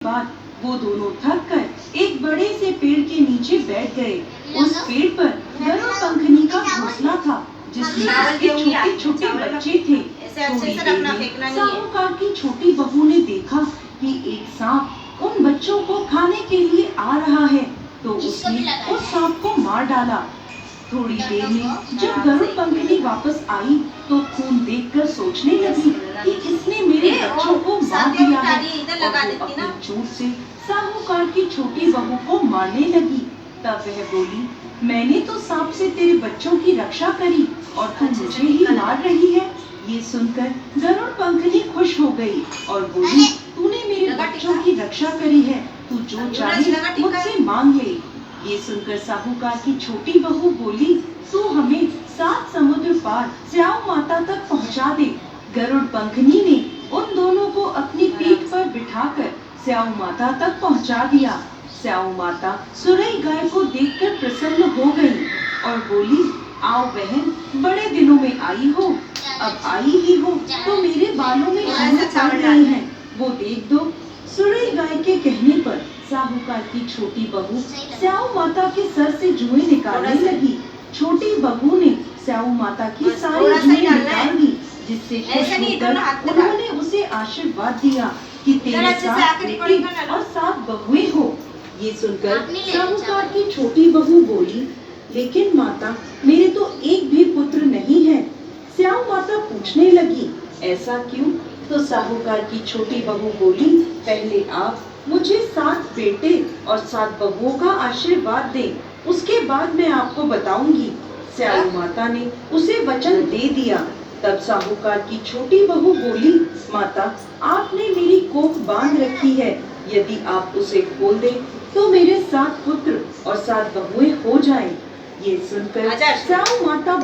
बाद वो दोनों थक कर एक बड़े से पेड़ के नीचे बैठ गए। उस पेड़ पर गरुड़ पंखनी का घोंसला था जिसमें उसके छोटे छोटे बच्चे थे। थोड़ी देर में साहूकार की छोटी बहू ने देखा कि एक सांप उन बच्चों को खाने के लिए आ रहा है, तो उसने उस सांप को मार डाला। थोड़ी देर में जब गरुड़ पंखनी वापस आई तो खून देखकर सोचने लगी कि इसने मेरे बच्चों को मार दिया है, और वो अपनी चोट से साहूकार की छोटी बहू को मारने लगी। तब वह बोली, मैंने तो सांप से तेरे बच्चों की रक्षा करी और तू मुझे ही मार रही है। ये सुनकर गरुड़ पंखनी खुश हो गई और बोली, तूने मेरे बच्चों की रक्षा करी है, तू जो चाहे मुझसे मांग ले। ये सुनकर साहूकार की छोटी बहू बोली, तू हमें 7 समुद्र पार स्याऊ माता तक पहुंचा दे। गरुड़ पंखनी ने उन दोनों को अपनी पीठ पर बिठाकर स्याऊ माता तक पहुंचा दिया। स्याऊ माता सुरई गाय को देखकर प्रसन्न हो गई और बोली, आओ बहन, बड़े दिनों में आई हो, अब आई ही हो तो मेरे बालों में जूएं पड़ रही हैं, वो देख दो। सुरई गाय के कहने पर साहूकार की छोटी बहू स्याऊ माता के सर से जुएं निकालने लगी। छोटी बहू ने स्याऊ माता की सारी जुएं निकाल दी, जिससे खुश होकर उन्होंने उसे आशीर्वाद दिया कि तेरे 7 बेटे और 7 बहुएं हो। ये सुनकर साहूकार की छोटी बहू बोली, लेकिन माता, मेरे तो एक भी पुत्र नहीं है। स्याऊ माता पूछने लगी, ऐसा क्यों? तो साहूकार की छोटी बहू बोली, पहले आप मुझे 7 बेटे और 7 बहुओं का आशीर्वाद दें, उसके बाद मैं आपको बताऊंगी। स्याऊ माता ने उसे वचन दे दिया। तब साहूकार की छोटी बहू बोली, माता, आपने मेरी कोख बांध रखी है, यदि आप उसे खोल दें तो मेरे 7 पुत्र और 7 बहुएं हो जाएं। ये सुनकर स्याऊ माता